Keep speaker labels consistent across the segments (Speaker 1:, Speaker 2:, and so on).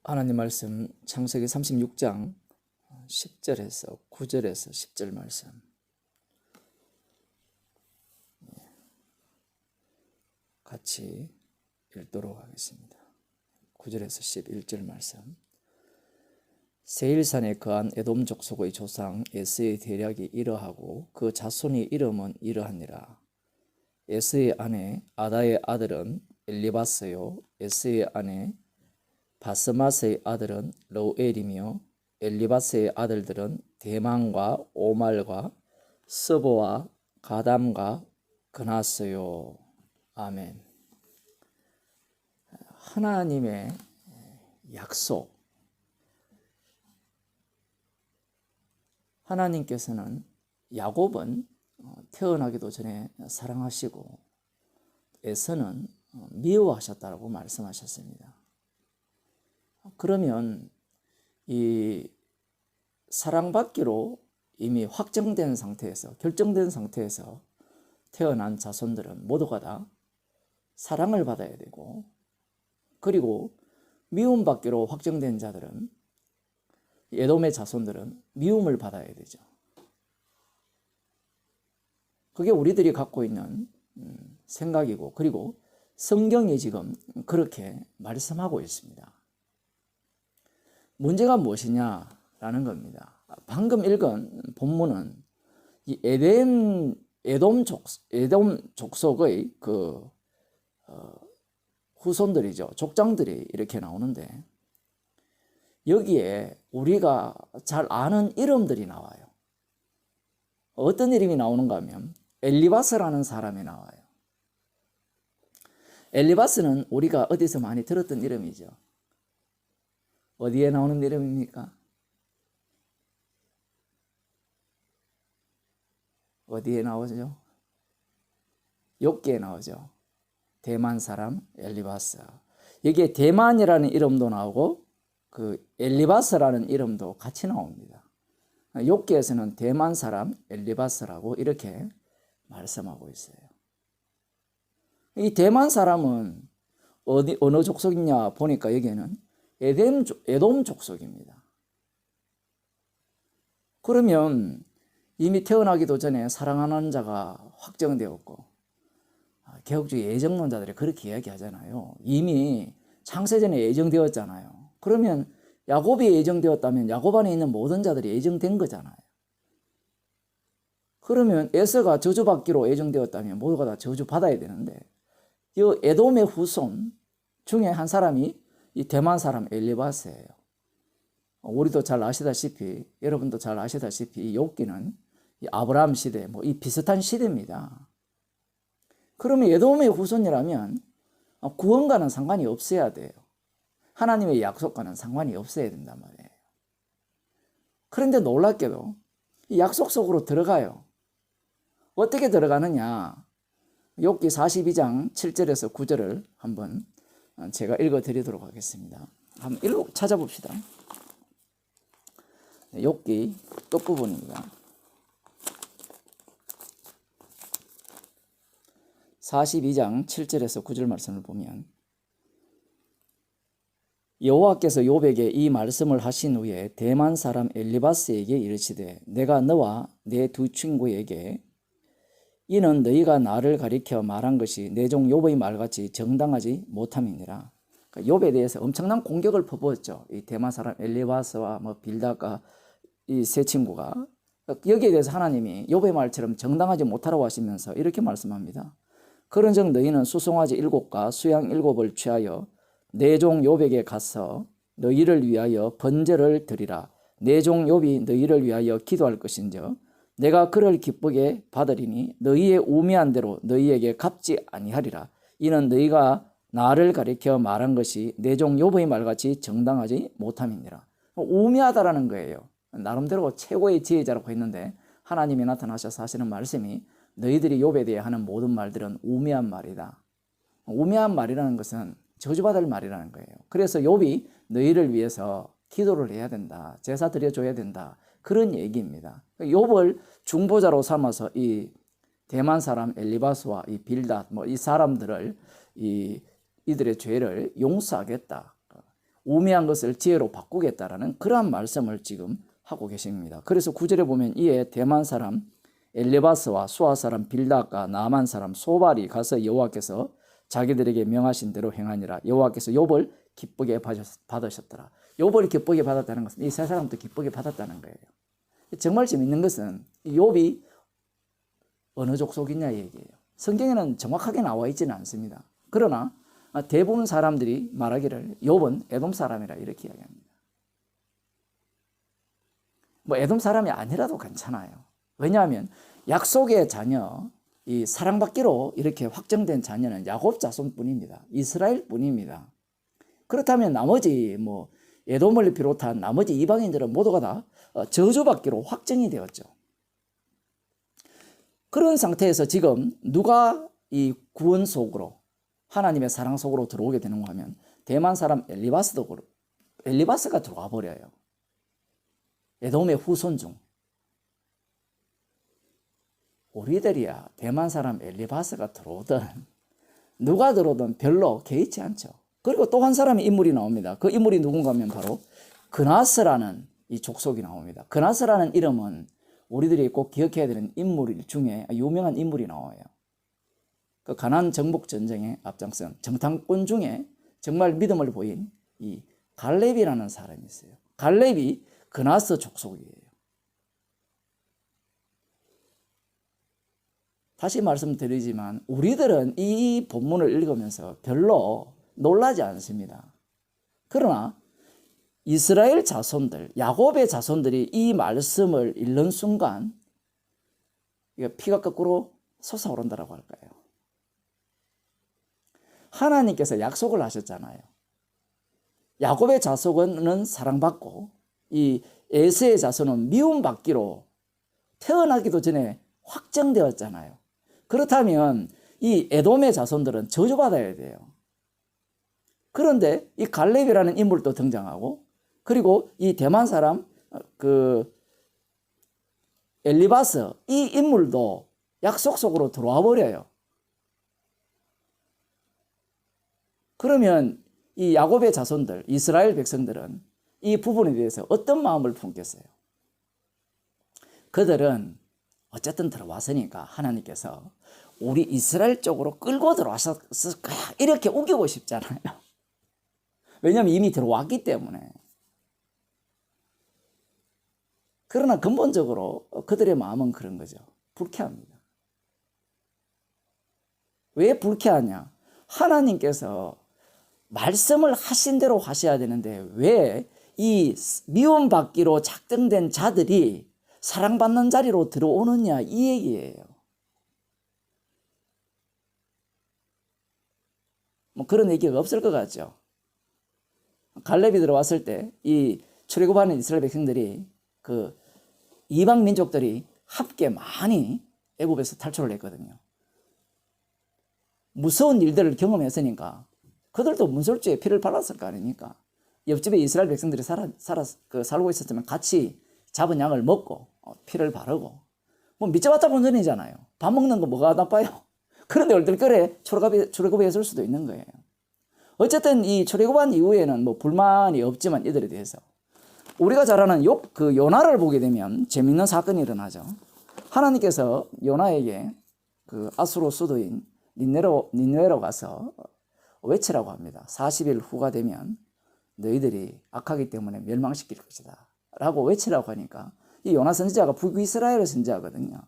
Speaker 1: 하나님 말씀 창세기 36장 10절에서 9절에서 10절 말씀 같이 읽도록 하겠습니다. 9절에서 11절 말씀. 세일산에 거한 에돔 족속의 조상 에스의 대략이 이러하고 그 자손의 이름은 이러하니라. 에스의 아내 아다의 아들은 엘리바스요, 에스의 아내 바스맛의 아들은 로엘이며 엘리바스의 아들들은 대만과 오말과 스보와 가담과 그나스요. 아멘. 하나님의 약속. 하나님께서는 야곱은 태어나기도 전에 사랑하시고 에서는 미워하셨다고 말씀하셨습니다. 그러면 이 사랑받기로 이미 확정된 상태에서, 결정된 상태에서 태어난 자손들은 모두가 다 사랑을 받아야 되고, 그리고 미움받기로 확정된 자들은, 에돔의 자손들은 미움을 받아야 되죠. 그게 우리들이 갖고 있는 생각이고, 그리고 성경이 지금 그렇게 말씀하고 있습니다. 문제가 무엇이냐라는 겁니다. 방금 읽은 본문은 이 에돔 족속의 후손들이죠. 족장들이 이렇게 나오는데, 여기에 우리가 잘 아는 이름들이 나와요. 어떤 이름이 나오는가 하면 엘리바스라는 사람이 나와요. 엘리바스는 우리가 어디서 많이 들었던 이름이죠. 어디에 나오는 이름입니까? 어디에 나오죠? 욥기에 나오죠. 대만 사람 엘리바스. 여기에 대만이라는 이름도 나오고 그 엘리바스라는 이름도 같이 나옵니다. 욥기에서는 대만 사람 엘리바스라고 이렇게 말씀하고 있어요. 이 대만 사람은 어느 족속이냐 보니까 여기에는 에돔 족속입니다. 그러면 이미 태어나기도 전에 사랑하는 자가 확정되었고, 개혁주의 예정론자들이 그렇게 이야기하잖아요. 이미 창세전에 예정되었잖아요. 그러면 야곱이 예정되었다면 야곱 안에 있는 모든 자들이 예정된 거잖아요. 그러면 에서가 저주받기로 예정되었다면 모두가 다 저주받아야 되는데, 이 에돔의 후손 중에 한 사람이 이 대만 사람 엘리바스예요. 우리도 잘 아시다시피, 여러분도 잘 아시다시피 이 욥기는 이 아브라함 시대, 이 비슷한 시대입니다. 그러면 에돔의 후손이라면 구원과는 상관이 없어야 돼요. 하나님의 약속과는 상관이 없어야 된단 말이에요. 그런데 놀랍게도 이 약속 속으로 들어가요. 어떻게 들어가느냐? 욥기 42장 7절에서 9절을 한번 제가 읽어드리도록 하겠습니다. 한번 찾아봅시다. 욥기 끝부분입니다. 42장 7절에서 9절 말씀을 보면, 여호와께서 욥에게 이 말씀을 하신 후에 대만 사람 엘리바스에게 이르시되, 내가 너와 내 두 친구에게 이는 너희가 나를 가리켜 말한 것이 내 종 욥의 말같이 정당하지 못함이니라. 그러니까 욥에 대해서 엄청난 공격을 퍼부었죠. 이 대만 사람 엘리바스와 빌닷과 이 세 친구가. 여기에 대해서 하나님이 욥의 말처럼 정당하지 못하라고 하시면서 이렇게 말씀합니다. 그런즉 너희는 수송아지 7과 수양 7을 취하여 내 종 욥에게 가서 너희를 위하여 번제를 드리라. 내 종 욥이 너희를 위하여 기도할 것인즉 내가 그를 기쁘게 받으리니 너희의 우매한 대로 너희에게 갚지 아니하리라. 이는 너희가 나를 가리켜 말한 것이 내 종 욥의 말같이 정당하지 못함이니라. 우매하다라는 거예요. 나름대로 최고의 지혜자라고 했는데 하나님이 나타나셔서 하시는 말씀이 너희들이 욥에 대해 하는 모든 말들은 우매한 말이다. 우매한 말이라는 것은 저주받을 말이라는 거예요. 그래서 욥이 너희를 위해서 기도를 해야 된다. 제사 드려줘야 된다. 그런 얘기입니다. 욥을 중보자로 삼아서 이 대만 사람 엘리바스와 이 빌닷 이 사람들을 이들의 죄를 용서하겠다. 우매한 것을 지혜로 바꾸겠다라는 그러한 말씀을 지금 하고 계십니다. 그래서 9절에 보면 이에 대만 사람 엘리바스와 수아 사람 빌닷과 나만 사람 소발이 가서 여호와께서 자기들에게 명하신 대로 행하니라. 여호와께서 욥을 기쁘게 받으셨더라. 욥을 기쁘게 받았다는 것은 이 세 사람도 기쁘게 받았다는 거예요. 정말 재밌는 것은 욥이 어느 족속이냐 얘기예요. 성경에는 정확하게 나와 있지는 않습니다. 그러나 대부분 사람들이 말하기를 욥은 에돔 사람이라 이렇게 이야기합니다. 뭐 에돔 사람이 아니라도 괜찮아요. 왜냐하면 약속의 자녀, 이 사랑받기로 이렇게 확정된 자녀는 야곱 자손뿐입니다. 이스라엘뿐입니다. 그렇다면 나머지 뭐 에돔을 비롯한 나머지 이방인들은 모두가 다 저주받기로 확정이 되었죠. 그런 상태에서 지금 누가 이 구원 속으로 하나님의 사랑 속으로 들어오게 되는가 하면 대만 사람 엘리바스가 들어와 버려요. 에돔의 후손 중. 우리들이야 대만 사람 엘리바스가 들어오든 누가 들어오든 별로 개의치 않죠. 그리고 또 한 사람의 인물이 나옵니다. 그 인물이 누군가 하면 바로 그나스라는 이 족속이 나옵니다. 그나스라는 이름은 우리들이 꼭 기억해야 되는 인물 중에 유명한 인물이 나와요. 그 가나안 정복 전쟁에 앞장선 정탐꾼 중에 정말 믿음을 보인 이 갈렙이라는 사람이 있어요. 갈렙이 그나스 족속이에요. 다시 말씀드리지만 우리들은 이 본문을 읽으면서 별로 놀라지 않습니다. 그러나 이스라엘 자손들, 야곱의 자손들이 이 말씀을 읽는 순간 피가 거꾸로 솟아오른다고 할까요? 하나님께서 약속을 하셨잖아요. 야곱의 자손은 사랑받고 이 에서의 자손은 미움받기로 태어나기도 전에 확정되었잖아요. 그렇다면 이 에돔의 자손들은 저주받아야 돼요. 그런데 이 갈렙이라는 인물도 등장하고 그리고 이 대만 사람 그 엘리바스 이 인물도 약속 속으로 들어와 버려요. 그러면 이 야곱의 자손들, 이스라엘 백성들은 이 부분에 대해서 어떤 마음을 품겠어요? 그들은 어쨌든 들어왔으니까 하나님께서 우리 이스라엘 쪽으로 끌고 들어왔을 거야 이렇게 우기고 싶잖아요. 왜냐하면 이미 들어왔기 때문에. 그러나 근본적으로 그들의 마음은 그런 거죠. 불쾌합니다. 왜 불쾌하냐? 하나님께서 말씀을 하신 대로 하셔야 되는데 왜 이 미움받기로 작정된 자들이 사랑받는 자리로 들어오느냐 이 얘기예요. 뭐 그런 얘기가 없을 것 같죠. 갈렙이 들어왔을 때 이 출애굽하는 이스라엘 백성들이 그 이방 민족들이 함께 많이 애굽에서 탈출을 했거든요. 무서운 일들을 경험했으니까 그들도 문설주에 피를 발랐을 거 아닙니까? 옆집에 이스라엘 백성들이 살고 있었으면 같이 잡은 양을 먹고 피를 바르고 뭐 밑져봤자 본전이잖아요. 밥 먹는 거 뭐가 나빠요? 그런데 얼떨결에 출애굽에 했을 수도 있는 거예요. 어쨌든 이 출애굽한 이후에는 뭐 불만이 없지만 이들에 대해서 우리가 잘 아는 그 요나를 보게 되면 재밌는 사건이 일어나죠. 하나님께서 요나에게 그 아수르 수도인 니느웨로 가서 외치라고 합니다. 40일 후가 되면 너희들이 악하기 때문에 멸망시킬 것이다 라고 외치라고 하니까 이 요나 선지자가 북이스라엘 선지자거든요.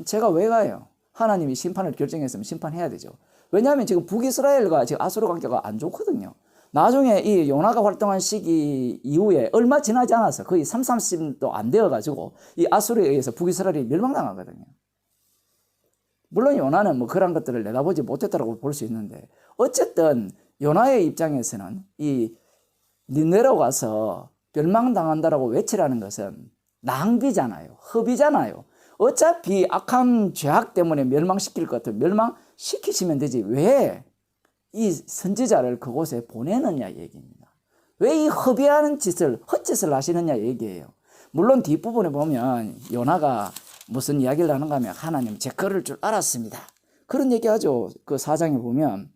Speaker 1: 제가 왜 가요? 하나님이 심판을 결정했으면 심판해야 되죠. 왜냐하면 지금 북이스라엘과 지금 아수르 관계가 안 좋거든요. 나중에 이 요나가 활동한 시기 이후에 얼마 지나지 않아서 거의 30도 안 되어가지고 이 아수르에 의해서 북이스라엘이 멸망당하거든요. 물론 요나는 뭐 그런 것들을 내다보지 못했다고 볼 수 있는데 어쨌든 요나의 입장에서는 이 니느웨로 가서 멸망당한다라고 외치라는 것은 낭비잖아요. 허비잖아요. 어차피 악한 죄악 때문에 멸망시킬 것 같으면 멸망시키시면 되지 왜 이 선지자를 그곳에 보내느냐 얘기입니다. 왜 이 허비하는 짓을 헛짓을 하시느냐 얘기예요. 물론 뒷부분에 보면 요나가 무슨 이야기를 하는가 하면 하나님 제 걸을 줄 알았습니다. 그런 얘기하죠. 그 4장에 보면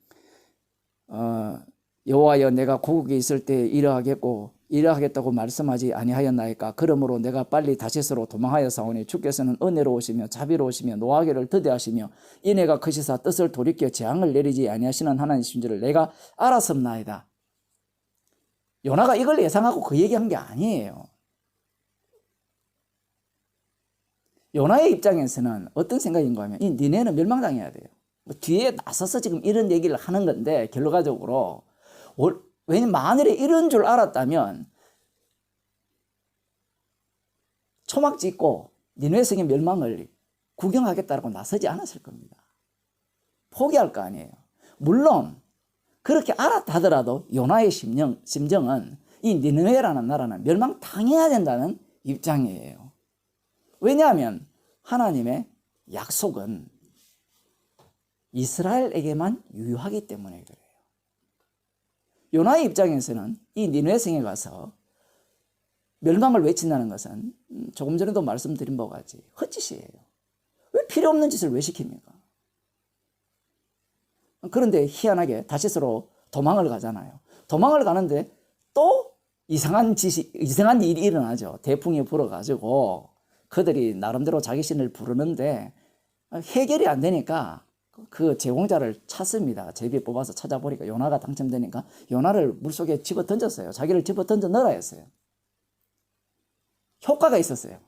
Speaker 1: 여호와여 내가 고국에 있을 때 이러하겠다고 말씀하지 아니하였나이까. 그러므로 내가 빨리 다시스로 도망하여 사오니 주께서는 은혜로우시며 자비로우시며 노하기를 더디하시며 인애가 크시사 뜻을 돌이켜 재앙을 내리지 아니하시는 하나님이신 줄을 내가 알았습나이다. 요나가 이걸 예상하고 그 얘기한 게 아니에요. 요나의 입장에서는 어떤 생각인가 하면 이 니네는 멸망당해야 돼요. 뒤에 나서서 지금 이런 얘기를 하는 건데 결과적으로 왜냐면 만일에 이런 줄 알았다면 초막 짓고 니네 성의 멸망을 구경하겠다고 나서지 않았을 겁니다. 포기할 거 아니에요. 물론 그렇게 알았다 하더라도 요나의 심정은 이 니느웨라는 나라는 멸망당해야 된다는 입장이에요. 왜냐하면 하나님의 약속은 이스라엘에게만 유효하기 때문에 그래요. 요나의 입장에서는 이 니느웨 성에 가서 멸망을 외친다는 것은 조금 전에도 말씀드린 바와 같이 헛짓이에요. 왜 필요 없는 짓을 왜 시킵니까? 그런데 희한하게 다시스로 도망을 가잖아요. 도망을 가는데 또 이상한 일이 일어나죠. 태풍이 불어가지고 그들이 나름대로 자기 신을 부르는데 해결이 안 되니까 그 제공자를 찾습니다. 제비 뽑아서 찾아보니까 요나가 당첨되니까 요나를 물속에 집어 던졌어요. 자기를 집어 던져 넣으라 했어요. 효과가 있었어요.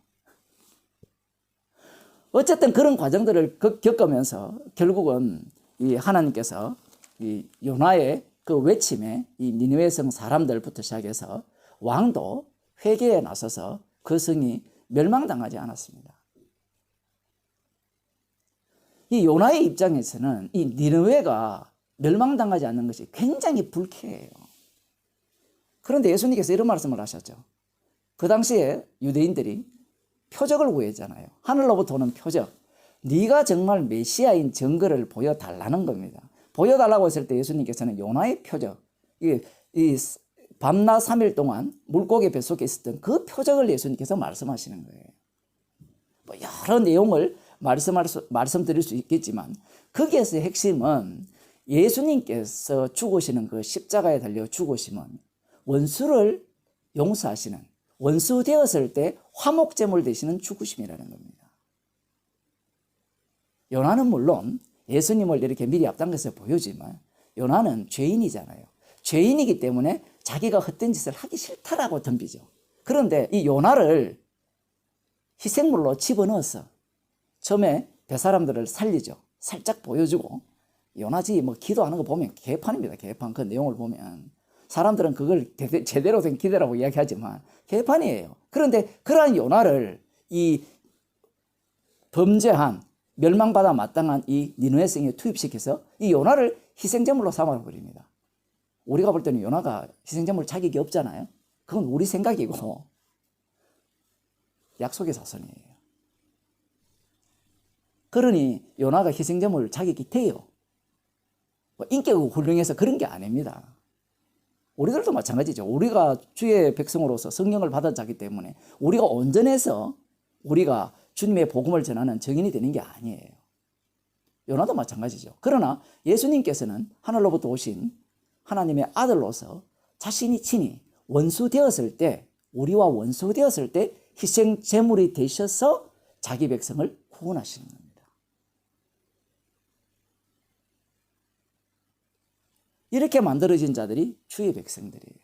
Speaker 1: 어쨌든 그런 과정들을 겪으면서 결국은 이 하나님께서 이 요나의 그 외침에 이 니느웨 성 사람들부터 시작해서 왕도 회개에 나서서 그 성이 멸망당하지 않았습니다. 이 요나의 입장에서는 이 니느웨가 멸망당하지 않는 것이 굉장히 불쾌해요. 그런데 예수님께서 이런 말씀을 하셨죠. 그 당시에 유대인들이 표적을 구했잖아요. 하늘로부터 오는 표적. 네가 정말 메시아인 증거를 보여달라는 겁니다. 보여달라고 했을 때 예수님께서는 요나의 표적, 이 밤낮 3일 동안 물고기 뱃속에 있었던 그 표적을 예수님께서 말씀하시는 거예요. 뭐 여러 내용을 말씀드릴 수 있겠지만 거기에서 핵심은 예수님께서 죽으시는 그 십자가에 달려 죽으심은 원수를 용서하시는, 원수 되었을 때 화목제물 되시는 죽으심이라는 겁니다. 요나는 물론 예수님을 이렇게 미리 앞당겨서 보여주지만 요나는 죄인이잖아요. 죄인이기 때문에 자기가 헛된 짓을 하기 싫다라고 덤비죠. 그런데 이 요나를 희생물로 집어넣어서 처음에 뱃사람들을 살리죠. 살짝 보여주고 요나지 뭐 기도하는 거 보면 개판입니다. 개판. 그 내용을 보면 사람들은 그걸 제대로 된 기도라고 이야기하지만 개판이에요. 그런데 그러한 요나를 이 범죄한 멸망받아 마땅한 이 니느웨 성에 투입시켜서 이 요나를 희생제물로 삼아버립니다. 우리가 볼 때는 요나가 희생제물 자격이 없잖아요. 그건 우리 생각이고 약속의 자손이에요. 그러니 요나가 희생제물 자격이 돼요. 뭐 인격이 훌륭해서 그런 게 아닙니다. 우리들도 마찬가지죠. 우리가 주의 백성으로서 성령을 받은 자기 때문에 우리가 온전해서 우리가 주님의 복음을 전하는 증인이 되는 게 아니에요. 요나도 마찬가지죠. 그러나 예수님께서는 하늘로부터 오신 하나님의 아들로서 자신이 친히 원수 되었을 때, 우리와 원수 되었을 때 희생 제물이 되셔서 자기 백성을 구원하시는 겁니다. 이렇게 만들어진 자들이 주의 백성들이에요.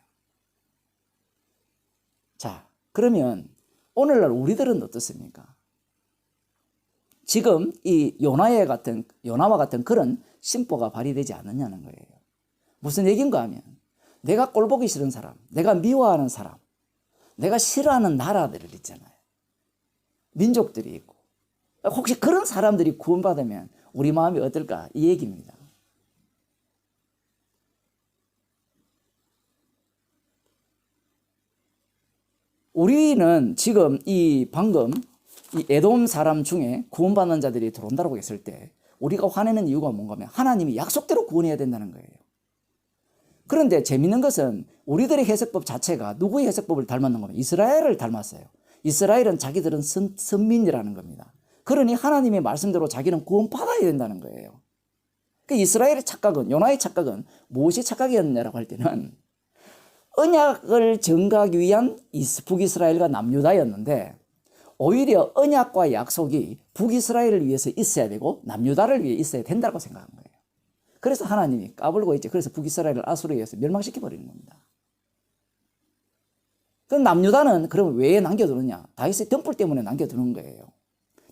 Speaker 1: 자, 그러면 오늘날 우리들은 어떻습니까? 지금 이 요나와 같은 그런 심보가 발휘되지 않느냐는 거예요. 무슨 얘기인가 하면 내가 꼴보기 싫은 사람, 내가 미워하는 사람, 내가 싫어하는 나라들을 있잖아요. 민족들이 있고 혹시 그런 사람들이 구원받으면 우리 마음이 어떨까? 이 얘기입니다. 우리는 지금 방금 이 에돔 사람 중에 구원받는 자들이 들어온다고 했을 때 우리가 화내는 이유가 뭔가 하면 하나님이 약속대로 구원해야 된다는 거예요. 그런데 재밌는 것은 우리들의 해석법 자체가 누구의 해석법을 닮았는 겁니까? 이스라엘을 닮았어요. 이스라엘은 자기들은 선민이라는 겁니다. 그러니 하나님의 말씀대로 자기는 구원받아야 된다는 거예요. 그 이스라엘의 착각은, 요나의 착각은 무엇이 착각이었냐라고 할 때는 언약을 증가하기 위한 북이스라엘과 남유다였는데 오히려 언약과 약속이 북이스라엘을 위해서 있어야 되고 남유다를 위해 있어야 된다고 생각한 거예요. 그래서 하나님이 까불고 있죠. 그래서 북이스라엘을 아수르에 의해서 멸망시켜 버리는 겁니다. 그럼 남유다는 그럼 왜 남겨두느냐? 다윗의 등불 때문에 남겨두는 거예요.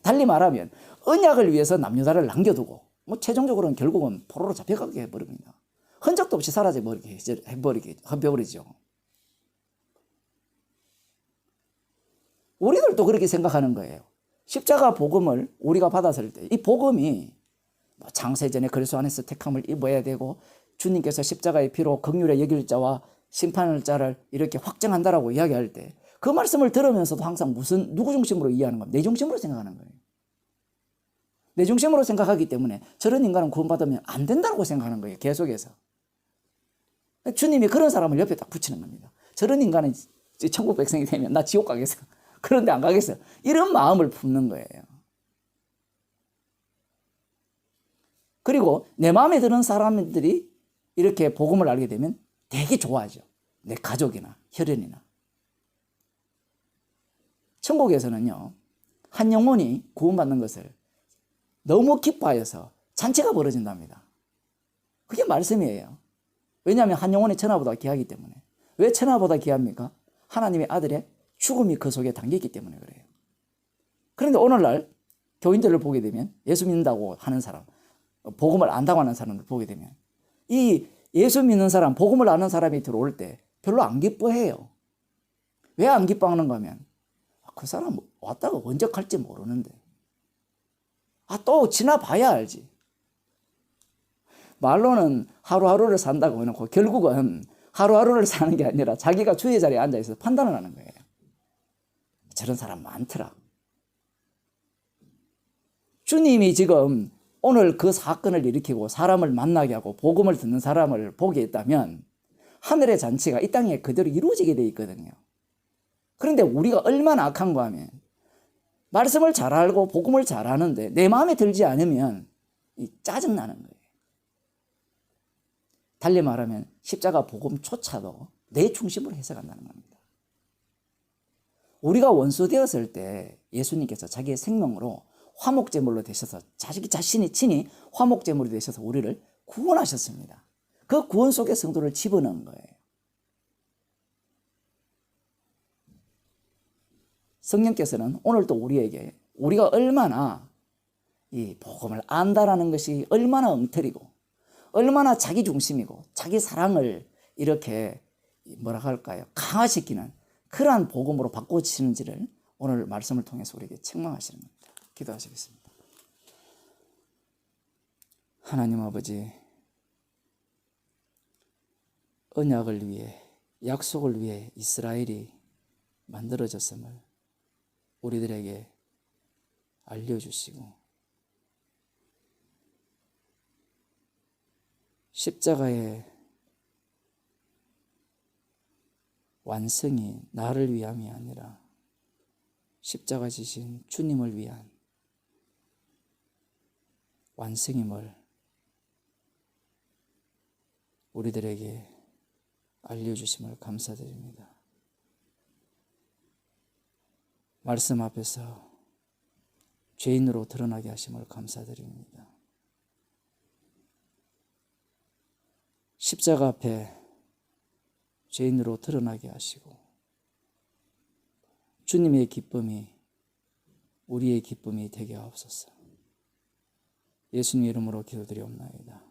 Speaker 1: 달리 말하면 언약을 위해서 남유다를 남겨두고 최종적으로는 결국은 포로로 잡혀가게 해버립니다. 흔적도 없이 사라져버리게 해버리죠. 우리들도 그렇게 생각하는 거예요. 십자가 복음을 우리가 받았을 때 이 복음이 창세전에 그리스도 안에서 택함을 입어야 되고 주님께서 십자가의 피로 긍휼의 여길 자와 심판할 자를 이렇게 확정한다라고 이야기할 때 그 말씀을 들으면서도 항상 누구 중심으로 이해하는 겁니까? 내 중심으로 생각하는 거예요. 내 중심으로 생각하기 때문에 저런 인간은 구원받으면 안 된다고 생각하는 거예요. 계속해서. 주님이 그런 사람을 옆에 딱 붙이는 겁니다. 저런 인간은 천국 백성이 되면 나 지옥 가겠어. 그런데 안 가겠어. 이런 마음을 품는 거예요. 그리고 내 마음에 드는 사람들이 이렇게 복음을 알게 되면 되게 좋아하죠. 내 가족이나 혈연이나. 천국에서는요, 한 영혼이 구원받는 것을 너무 기뻐하여서 잔치가 벌어진답니다. 그게 말씀이에요. 왜냐하면 한 영혼이 천하보다 귀하기 때문에. 왜 천하보다 귀합니까? 하나님의 아들의 죽음이 그 속에 담겨있기 때문에 그래요. 그런데 오늘날 교인들을 보게 되면 예수 믿는다고 하는 사람, 복음을 안다고 하는 사람을 보게 되면 이 예수 믿는 사람, 복음을 아는 사람이 들어올 때 별로 안 기뻐해요. 왜 안 기뻐하는가 하면 그 사람 왔다가 언제 갈지 모르는데 또 지나봐야 알지. 말로는 하루하루를 산다고 해놓고 결국은 하루하루를 사는 게 아니라 자기가 주의 자리에 앉아있어서 판단을 하는 거예요. 저런 사람 많더라. 주님이 지금 오늘 그 사건을 일으키고 사람을 만나게 하고 복음을 듣는 사람을 보게 했다면 하늘의 잔치가 이 땅에 그대로 이루어지게 돼 있거든요. 그런데 우리가 얼마나 악한가 하면 말씀을 잘 알고 복음을 잘 아는데 내 마음에 들지 않으면 짜증나는 거예요. 달리 말하면 십자가 복음조차도 내 중심으로 해석한다는 겁니다. 우리가 원수 되었을 때 예수님께서 자기의 생명으로 화목제물로 되셔서 자기 자신이 친히 화목제물이 되셔서 우리를 구원하셨습니다. 그 구원 속에 성도를 집어넣은 거예요. 성령께서는 오늘도 우리에게 우리가 얼마나 이 복음을 안다라는 것이 얼마나 엉터리고 얼마나 자기 중심이고 자기 사랑을 이렇게 뭐라 할까요? 강화시키는 그러한 복음으로 바꿔주시는지를 오늘 말씀을 통해서 우리에게 책망하시는 겁니다. 기도하시겠습니다. 하나님 아버지, 언약을 위해 약속을 위해 이스라엘이 만들어졌음을 우리들에게 알려주시고 십자가의 완성이 나를 위함이 아니라 십자가 지신 주님을 위한 완성임을 우리들에게 알려주심을 감사드립니다. 말씀 앞에서 죄인으로 드러나게 하심을 감사드립니다. 십자가 앞에 죄인으로 드러나게 하시고 주님의 기쁨이 우리의 기쁨이 되게 하옵소서. 예수님 이름으로 기도드리옵나이다.